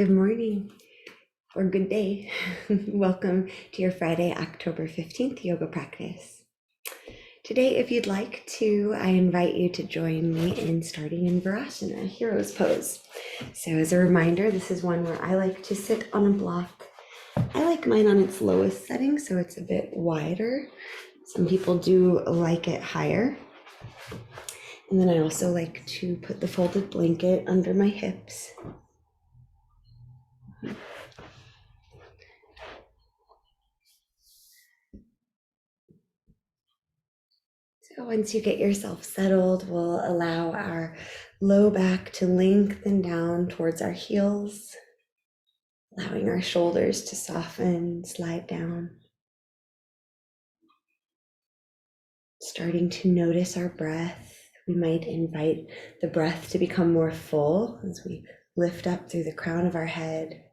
Good morning or good day. Welcome to your Friday, October 15th yoga practice. Today, if you'd like to, I invite you to join me in starting in Virasana, Hero's Pose. So as a reminder, this is one where I like to sit on a block. I like mine on its lowest setting, so it's a bit wider. Some people do like it higher. And then I also like to put the folded blanket under my hips. So once you get yourself settled, we'll allow our low back to lengthen down towards our heels, allowing our shoulders to soften, slide down. Starting to notice our breath. We might invite the breath to become more full as we lift up through the crown of our head.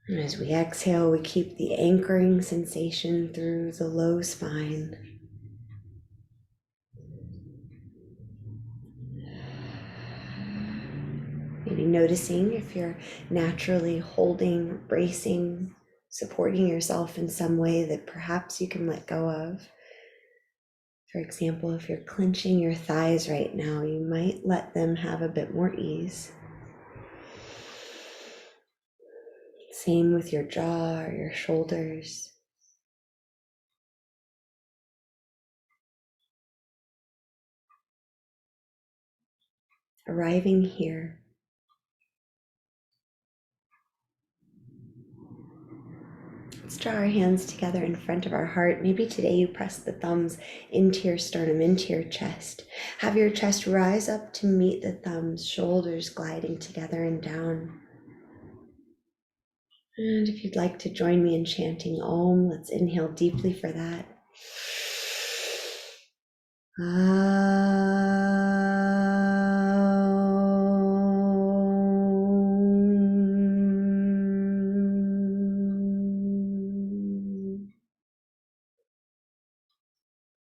And as we exhale, we keep the anchoring sensation through the low spine. Maybe noticing if you're naturally holding, bracing, supporting yourself in some way that perhaps you can let go of. For example, if you're clenching your thighs right now, you might let them have a bit more ease. Same with your jaw or your shoulders. Arriving here. Let's draw our hands together in front of our heart. Maybe today you press the thumbs into your sternum, into your chest. Have your chest rise up to meet the thumbs, shoulders gliding together and down. And if you'd like to join me in chanting Om, let's inhale deeply for that.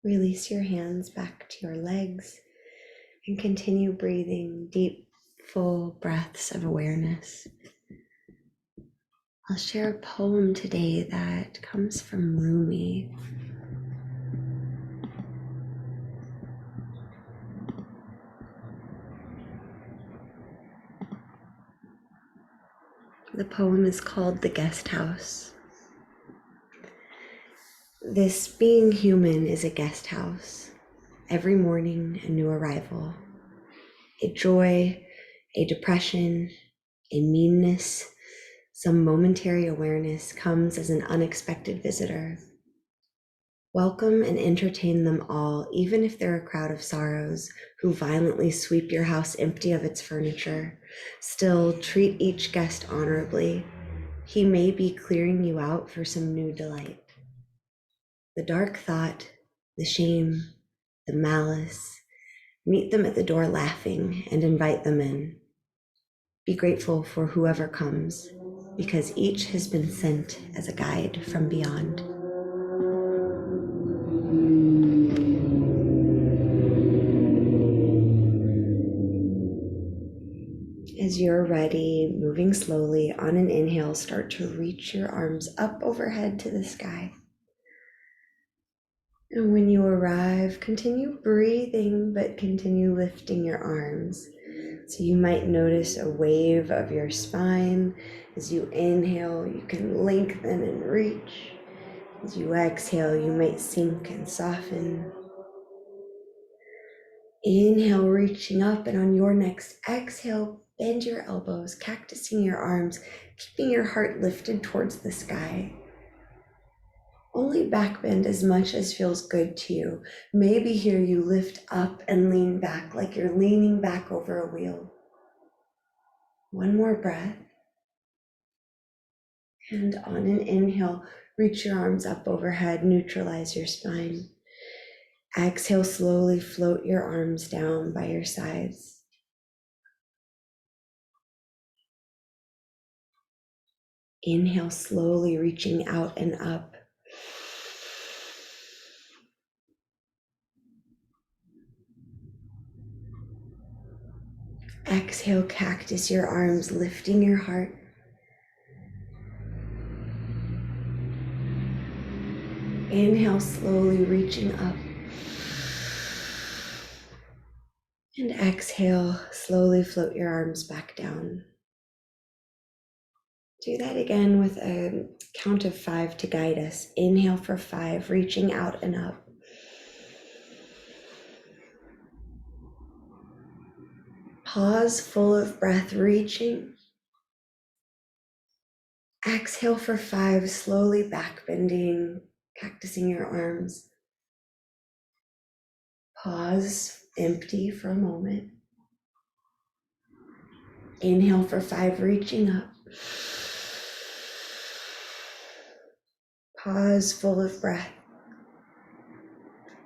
Release your hands back to your legs and continue breathing deep, full breaths of awareness. I'll share a poem today that comes from Rumi. The poem is called The Guest House. This being human is a guest house. Every morning, a new arrival. A joy, a depression, a meanness, some momentary awareness comes as an unexpected visitor. Welcome and entertain them all, even if they're a crowd of sorrows who violently sweep your house empty of its furniture. Still, treat each guest honorably. He may be clearing you out for some new delight. The dark thought, the shame, the malice, meet them at the door laughing and invite them in. Be grateful for whoever comes, because each has been sent as a guide from beyond. As you're ready, moving slowly on an inhale, start to reach your arms up overhead to the sky. And when you arrive, continue breathing, but continue lifting your arms. So you might notice a wave of your spine. As you inhale, you can lengthen and reach. As you exhale, you might sink and soften. Inhale, reaching up, and on your next exhale, bend your elbows, cactusing your arms, keeping your heart lifted towards the sky. Only back bend as much as feels good to you. Maybe here you lift up and lean back like you're leaning back over a wheel. One more breath. And on an inhale, reach your arms up overhead, neutralize your spine. Exhale, slowly float your arms down by your sides. Inhale, slowly reaching out and up. Exhale, cactus your arms, lifting your heart. Inhale, slowly reaching up. And exhale, slowly float your arms back down. Do that again with a count of 5 to guide us. Inhale for 5, reaching out and up. Pause, full of breath, reaching. Exhale for 5, slowly back bending, cactusing your arms. Pause, empty for a moment. Inhale for 5, reaching up. Pause, full of breath.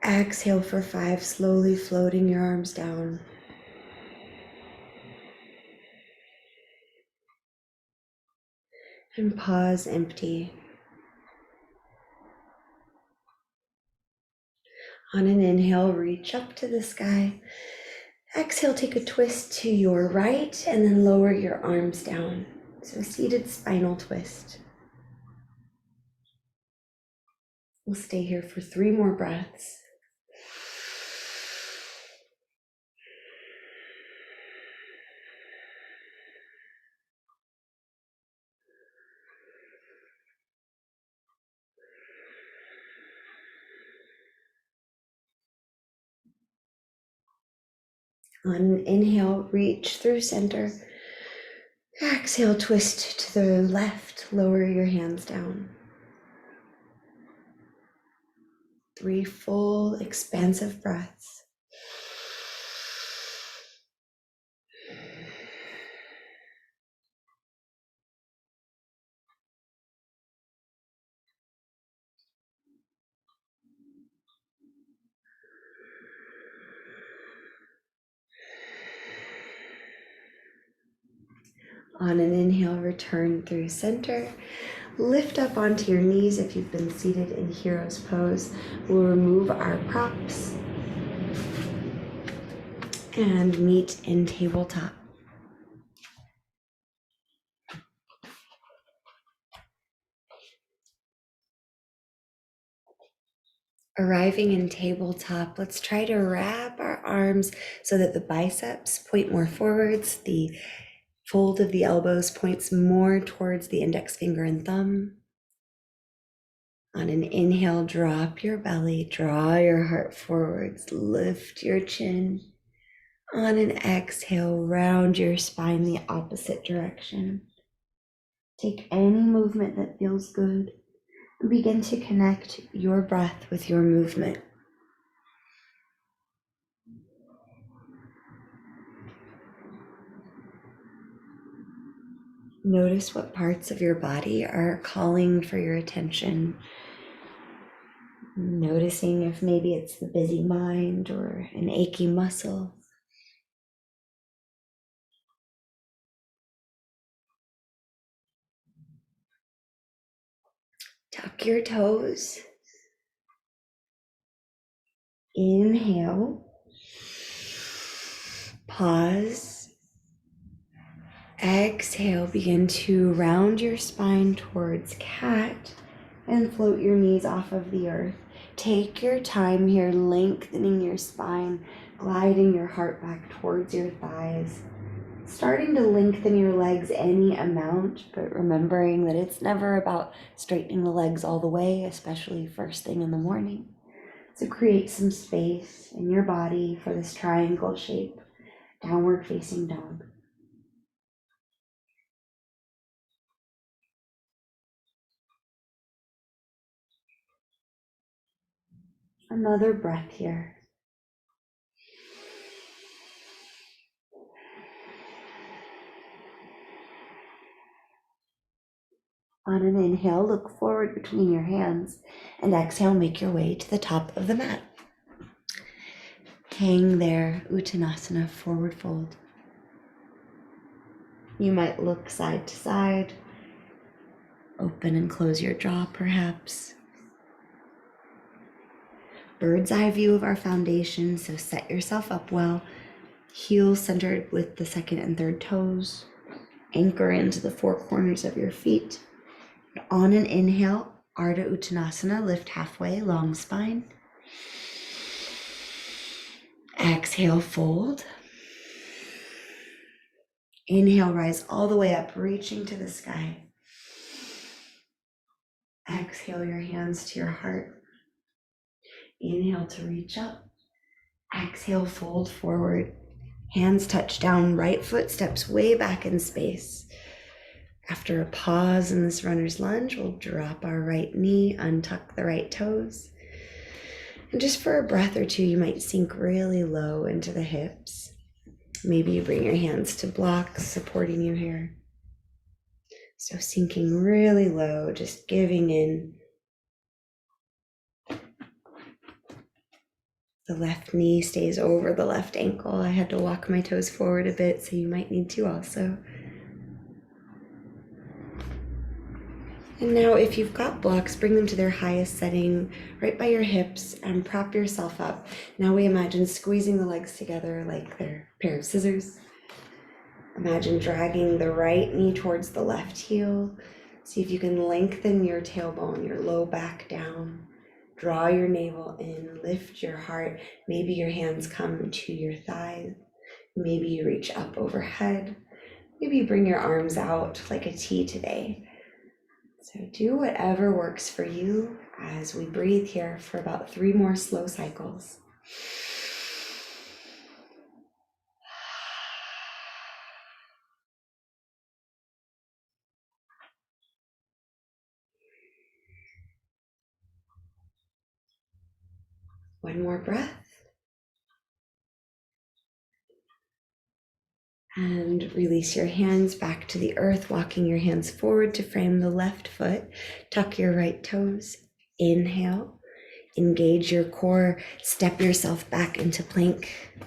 Exhale for 5, slowly floating your arms down. And pause, empty. On an inhale, reach up to the sky. Exhale, take a twist to your right and then lower your arms down. So seated spinal twist. We'll stay here for 3 more breaths. On an inhale, reach through center. Exhale, twist to the left, lower your hands down. 3 full, expansive breaths. On an inhale, return through center. Lift up onto your knees if you've been seated in hero's pose. We'll remove our props and meet in tabletop. Arriving in tabletop, let's try to wrap our arms so that the biceps point more forwards, the fold of the elbows points more towards the index finger and thumb. On an inhale, drop your belly, draw your heart forwards, lift your chin. On an exhale, round your spine the opposite direction. Take any movement that feels good and begin to connect your breath with your movement. Notice what parts of your body are calling for your attention. Noticing if maybe it's the busy mind or an achy muscle. Tuck your toes. Inhale. Pause. Exhale, begin to round your spine towards cat and float your knees off of the earth. Take your time here, lengthening your spine, gliding your heart back towards your thighs. Starting to lengthen your legs any amount, but remembering that it's never about straightening the legs all the way, especially first thing in the morning. So create some space in your body for this triangle shape, downward facing dog. Another breath here. On an inhale, look forward between your hands, and exhale, make your way to the top of the mat. Hang there, Uttanasana, forward fold. You might look side to side, open and close your jaw perhaps. Bird's eye view of our foundation, so set yourself up well. Heel centered with the second and third toes. Anchor into the four corners of your feet. On an inhale, Ardha Uttanasana, lift halfway, long spine. Exhale, fold. Inhale, rise all the way up, reaching to the sky. Exhale your hands to your heart. Inhale to reach up. Exhale, fold forward. Hands touch down, right foot steps way back in space. After a pause in this runner's lunge, we'll drop our right knee, untuck the right toes. And just for a breath or two, you might sink really low into the hips. Maybe you bring your hands to blocks supporting you here. So sinking really low, just giving in. The left knee stays over the left ankle. I had to walk my toes forward a bit, so you might need to also. And now if you've got blocks, bring them to their highest setting right by your hips and prop yourself up. Now we imagine squeezing the legs together like they're a pair of scissors. Imagine dragging the right knee towards the left heel. See if you can lengthen your tailbone, your low back down. Draw your navel in, lift your heart. Maybe your hands come to your thighs. Maybe you reach up overhead. Maybe you bring your arms out like a T today. So do whatever works for you as we breathe here for about 3 more slow cycles. One more breath. And release your hands back to the earth, walking your hands forward to frame the left foot. Tuck your right toes. Inhale. Engage your core. Step yourself back into plank.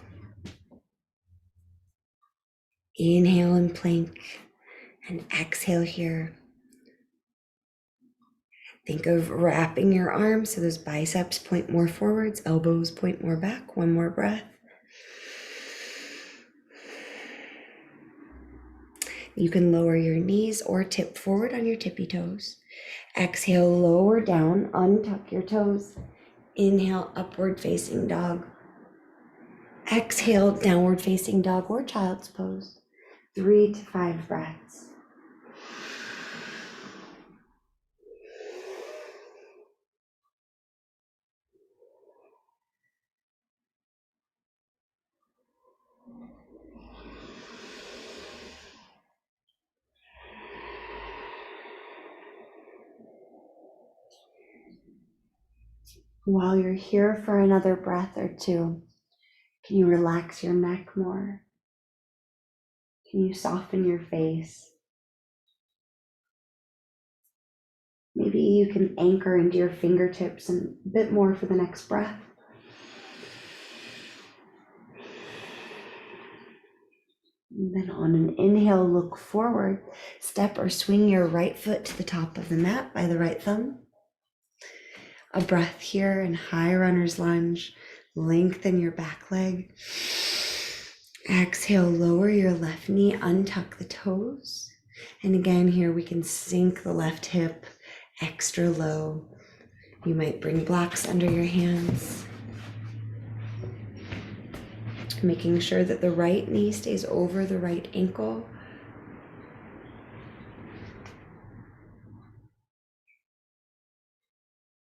Inhale and plank. And exhale here. Think of wrapping your arms so those biceps point more forwards, elbows point more back. One more breath. You can lower your knees or tip forward on your tippy toes. Exhale, lower down, untuck your toes. Inhale, upward facing dog. Exhale, downward facing dog or child's pose. 3 to 5 breaths. While you're here for another breath or two, can you relax your neck more? Can you soften your face? Maybe you can anchor into your fingertips and a bit more for the next breath. And then on an inhale, look forward. Step or swing your right foot to the top of the mat by the right thumb. A breath here in high runner's lunge. Lengthen your back leg. Exhale, lower your left knee, untuck the toes. And again, here we can sink the left hip extra low. You might bring blocks under your hands. Making sure that the right knee stays over the right ankle.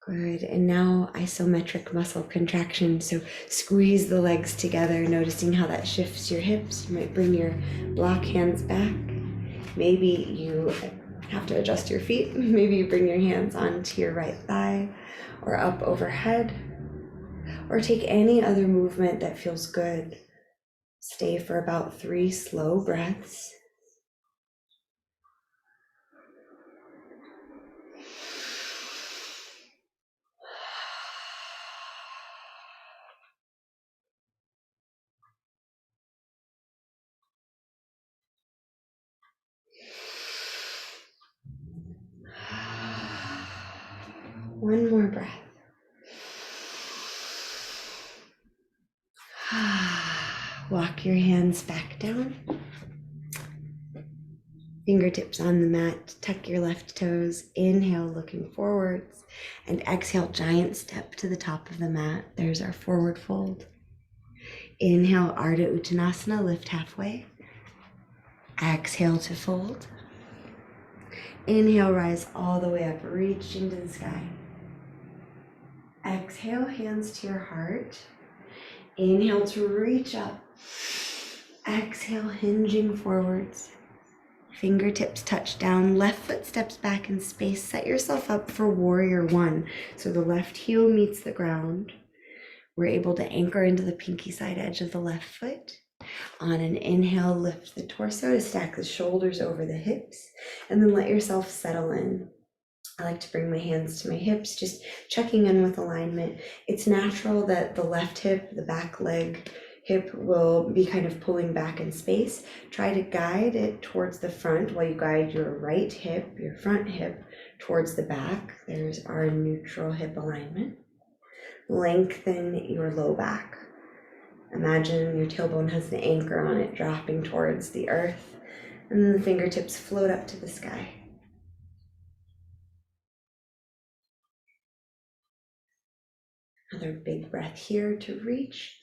Good, and now isometric muscle contraction. So squeeze the legs together, noticing how that shifts your hips. You might bring your block hands back. Maybe you have to adjust your feet. Maybe you bring your hands onto your right thigh or up overhead, or take any other movement that feels good. Stay for about 3 slow breaths. One more breath. Walk your hands back down. Fingertips on the mat, tuck your left toes, inhale looking forwards, and exhale giant step to the top of the mat. There's our forward fold. Inhale Ardha Uttanasana, lift halfway. Exhale to fold. Inhale, rise all the way up, reaching to the sky. Exhale, hands to your heart. Inhale to reach up. Exhale, hinging forwards. Fingertips touch down, left foot steps back in space. Set yourself up for warrior one. So the left heel meets the ground. We're able to anchor into the pinky side edge of the left foot. On an inhale, lift the torso to stack the shoulders over the hips, and then let yourself settle in. I like to bring my hands to my hips, just checking in with alignment. It's natural that the left hip, the back leg hip will be kind of pulling back in space. Try to guide it towards the front while you guide your right hip, your front hip, towards the back. There's our neutral hip alignment. Lengthen your low back. Imagine your tailbone has an anchor on it, dropping towards the earth, and then the fingertips float up to the sky. Another big breath here to reach.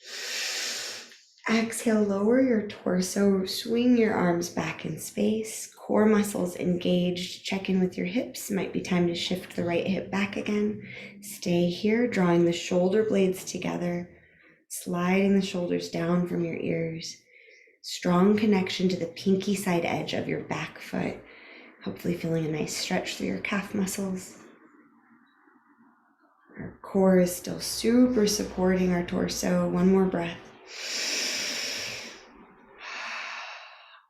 Exhale, lower your torso, swing your arms back in space, core muscles engaged, check in with your hips. Might be time to shift the right hip back again. Stay here, drawing the shoulder blades together, sliding the shoulders down from your ears. Strong connection to the pinky side edge of your back foot. Hopefully feeling a nice stretch through your calf muscles. Our core is still super supporting our torso. One more breath.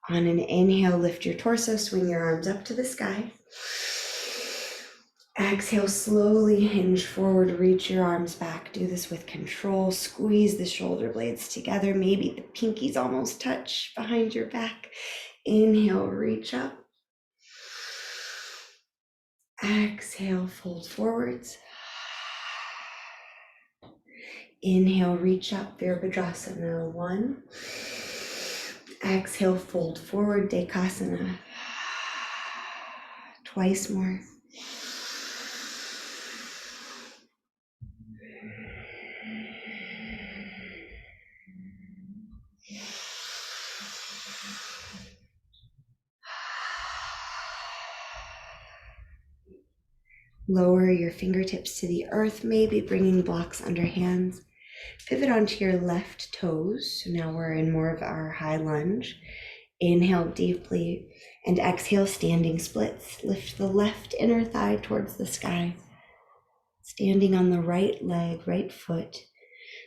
On an inhale, lift your torso, swing your arms up to the sky. Exhale, slowly hinge forward, reach your arms back. Do this with control. Squeeze the shoulder blades together. Maybe the pinkies almost touch behind your back. Inhale, reach up. Exhale, fold forwards. Inhale, reach up, Virabhadrasana 1. Exhale, fold forward, Dekasana. Twice more. Lower your fingertips to the earth, maybe bringing blocks under hands. Pivot onto your left toes. So now we're in more of our high lunge. Inhale deeply and exhale, standing splits. Lift the left inner thigh towards the sky. Standing on the right leg, right foot.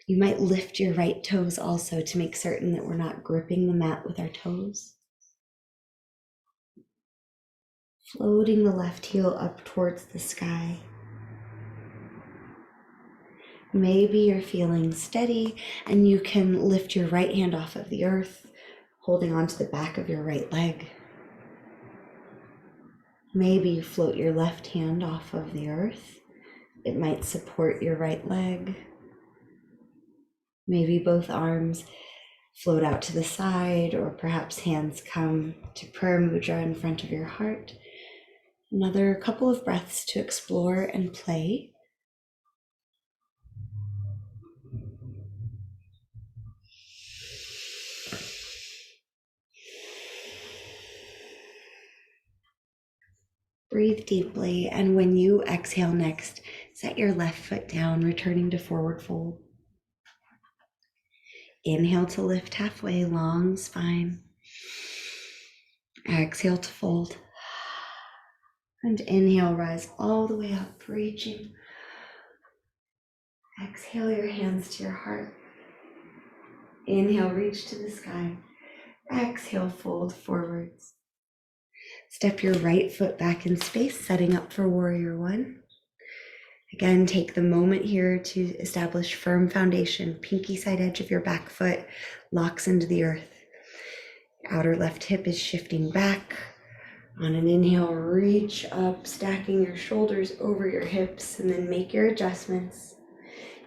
You might lift your right toes also to make certain that we're not gripping the mat with our toes. Floating the left heel up towards the sky. Maybe you're feeling steady and you can lift your right hand off of the earth, holding onto the back of your right leg. Maybe you float your left hand off of the earth. It might support your right leg. Maybe both arms float out to the side, or perhaps hands come to prayer mudra in front of your heart. Another couple of breaths to explore and play. Breathe deeply, and when you exhale next, set your left foot down, returning to forward fold. Inhale to lift halfway, long spine. Exhale to fold. And inhale, rise all the way up, reaching. Exhale your hands to your heart. Inhale, reach to the sky. Exhale, fold forwards. Step your right foot back in space, setting up for warrior one. Again, take the moment here to establish firm foundation. Pinky side edge of your back foot locks into the earth. Outer left hip is shifting back. On an inhale, reach up, stacking your shoulders over your hips, and then make your adjustments.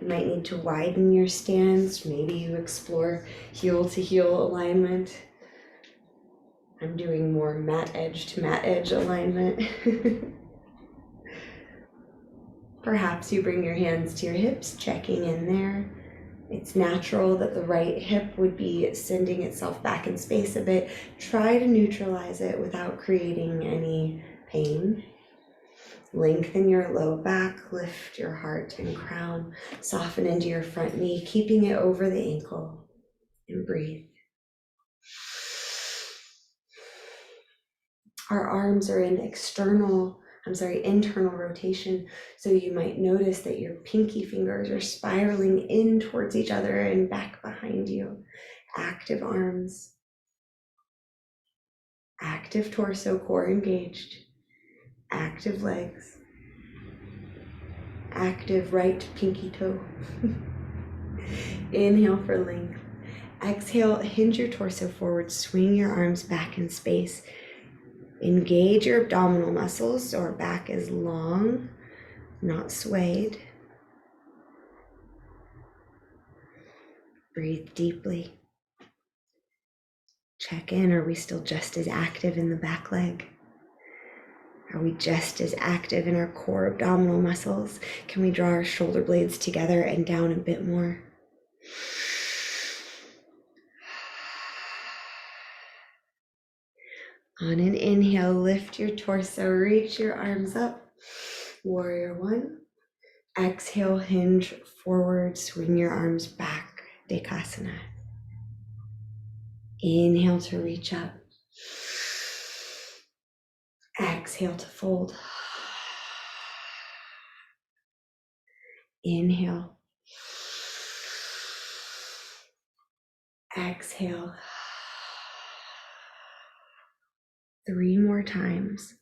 You might need to widen your stance. Maybe you explore heel to heel alignment. I'm doing more mat edge to mat edge alignment. Perhaps you bring your hands to your hips, checking in there. It's natural that the right hip would be sending itself back in space a bit. Try to neutralize it without creating any pain. Lengthen your low back, lift your heart and crown, soften into your front knee, keeping it over the ankle, and breathe. Our arms are in internal rotation. So you might notice that your pinky fingers are spiraling in towards each other and back behind you. Active arms, active torso, core engaged, active legs, active right pinky toe. Inhale for length. Exhale, hinge your torso forward, swing your arms back in space. Engage your abdominal muscles so our back is long, not swayed. Breathe deeply. Check in, are we still just as active in the back leg? Are we just as active in our core abdominal muscles? Can we draw our shoulder blades together and down a bit more? On an inhale, lift your torso, reach your arms up. Warrior one. Exhale, hinge forward, swing your arms back, Dekasana. Inhale to reach up. Exhale to fold. Inhale. Exhale. 3 more times.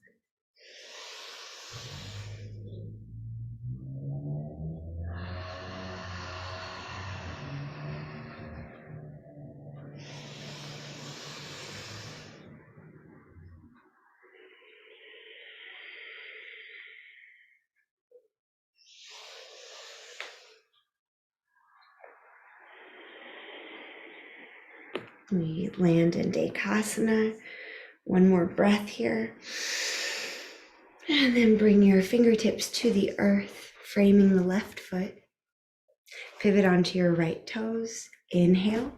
We land in Dekasana. One more breath here. And then bring your fingertips to the earth, framing the left foot. Pivot onto your right toes. Inhale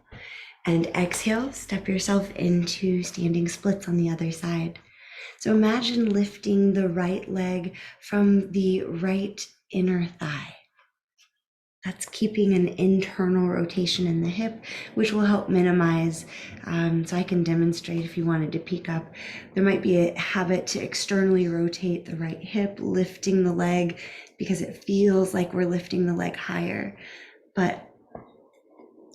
and exhale. Step yourself into standing splits on the other side. So imagine lifting the right leg from the right inner thigh. That's keeping an internal rotation in the hip, which will help minimize. So I can demonstrate if you wanted to peek up. There might be a habit to externally rotate the right hip, lifting the leg because it feels like we're lifting the leg higher. But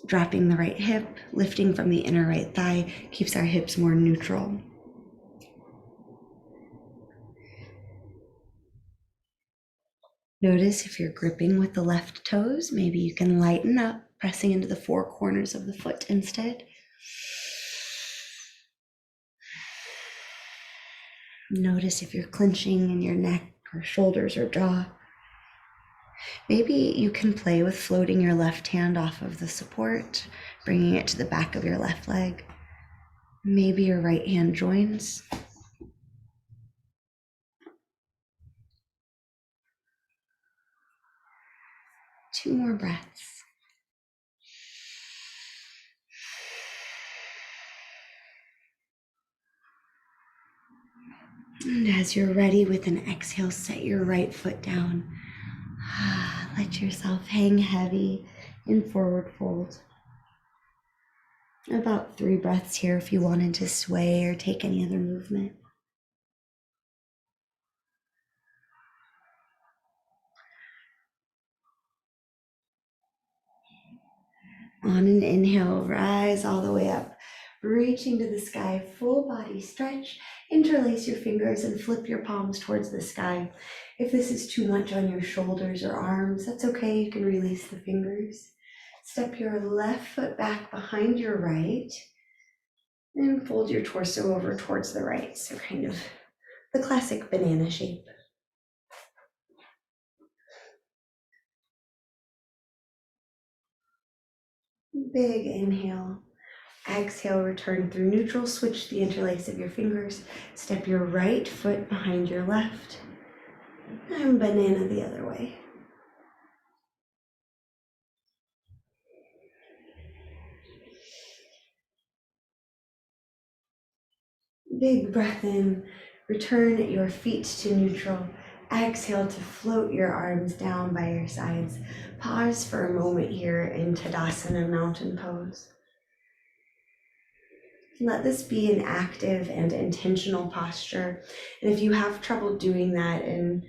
dropping the right hip, lifting from the inner right thigh keeps our hips more neutral. Notice if you're gripping with the left toes, maybe you can lighten up, pressing into the 4 corners of the foot instead. Notice if you're clenching in your neck or shoulders or jaw. Maybe you can play with floating your left hand off of the support, bringing it to the back of your left leg. Maybe your right hand joins. Two more breaths. And as you're ready with an exhale, set your right foot down. Let yourself hang heavy in forward fold. About 3 breaths here if you wanted to sway or take any other movement. On an inhale, rise all the way up, reaching to the sky, full body stretch. Interlace your fingers and flip your palms towards the sky. If this is too much on your shoulders or arms, that's okay, you can release the fingers. Step your left foot back behind your right and fold your torso over towards the right. So kind of the classic banana shape. Big inhale. Exhale, return through neutral. Switch the interlace of your fingers. Step your right foot behind your left. And banana the other way. Big breath in. Return your feet to neutral. Exhale to float your arms down by your sides. Pause for a moment here in Tadasana mountain pose. Let this be an active and intentional posture. And if you have trouble doing that and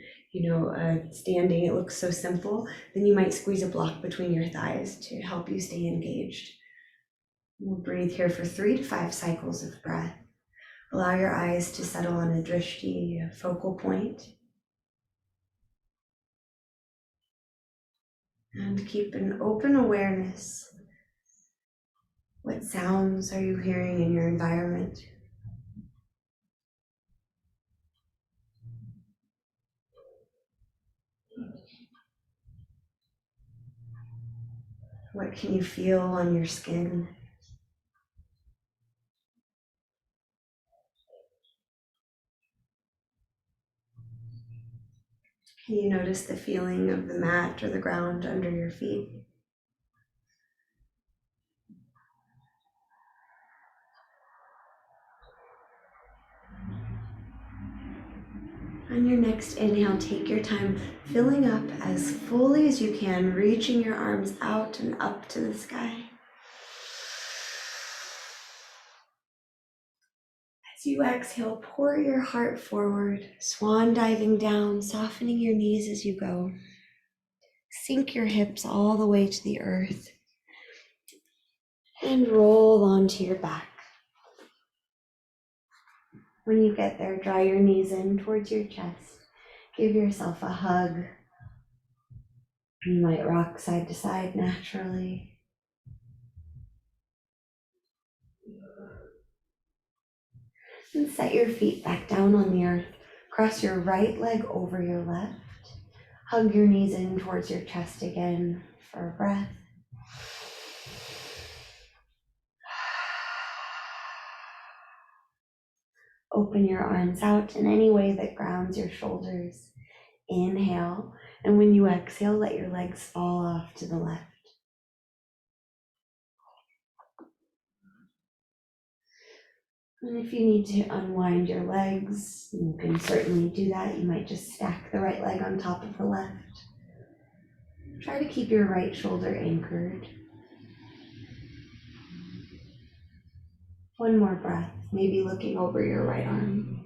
standing, it looks so simple, then you might squeeze a block between your thighs to help you stay engaged. We'll breathe here for 3 to 5 cycles of breath. Allow your eyes to settle on a drishti, a focal point. And keep an open awareness. What sounds are you hearing in your environment? What can you feel on your skin? Can you notice the feeling of the mat or the ground under your feet? On your next inhale, take your time filling up as fully as you can, reaching your arms out and up to the sky. As you exhale, pour your heart forward, swan diving down, softening your knees as you go. Sink your hips all the way to the earth and roll onto your back. When you get there, draw your knees in towards your chest. Give yourself a hug. You might rock side to side naturally. And set your feet back down on the earth. Cross your right leg over your left. Hug your knees in towards your chest again for a breath. Open your arms out in any way that grounds your shoulders. Inhale, and when you exhale, let your legs fall off to the left. And if you need to unwind your legs, you can certainly do that. You might just stack the right leg on top of the left. Try to keep your right shoulder anchored. One more breath, maybe looking over your right arm.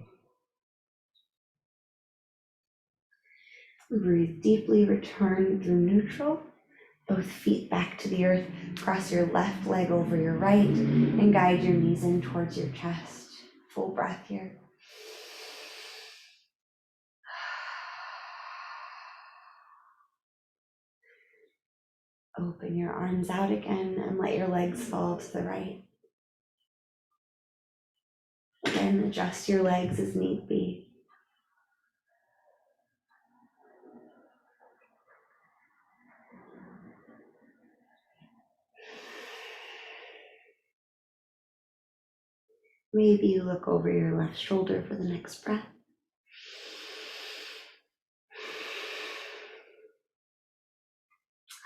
Breathe deeply, return through neutral. Both feet back to the earth. Cross your left leg over your right and guide your knees in towards your chest. Full breath here. Open your arms out again and let your legs fall to the right. Again, adjust your legs as need be. Maybe you look over your left shoulder for the next breath.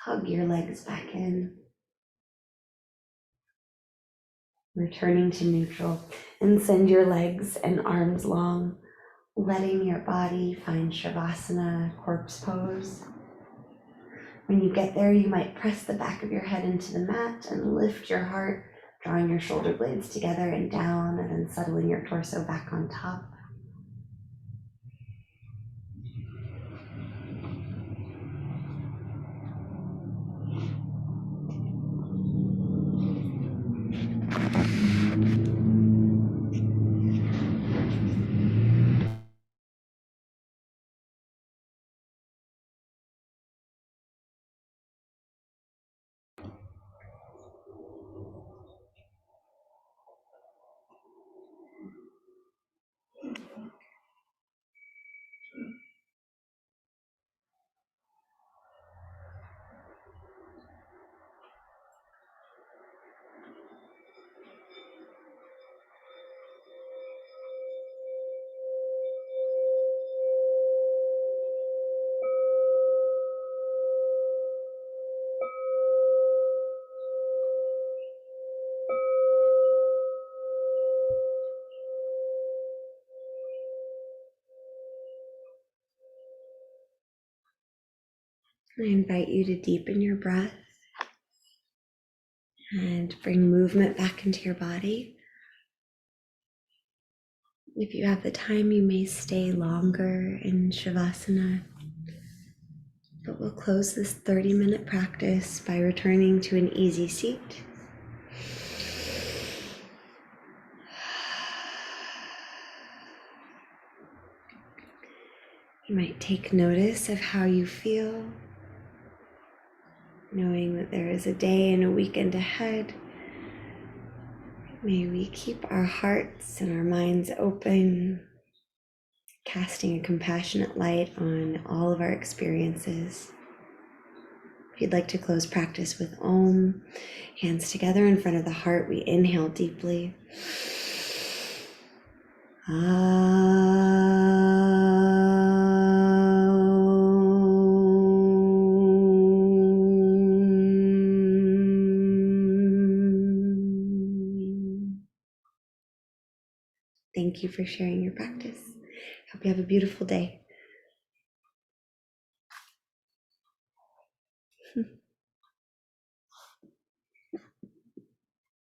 Hug your legs back in. Returning to neutral, and send your legs and arms long, letting your body find Shavasana, corpse pose. When you get there, you might press the back of your head into the mat and lift your heart, drawing your shoulder blades together and down, and then settling your torso back on top. I invite you to deepen your breath and bring movement back into your body. If you have the time, you may stay longer in Shavasana, but we'll close this 30-minute practice by returning to an easy seat. You might take notice of how you feel, knowing that there is a day and a weekend ahead. May we keep our hearts and our minds open, casting a compassionate light on all of our experiences. If you'd like to close practice with Om, hands together in front of the heart, we inhale deeply. Thank you for sharing your practice. Hope you have a beautiful day.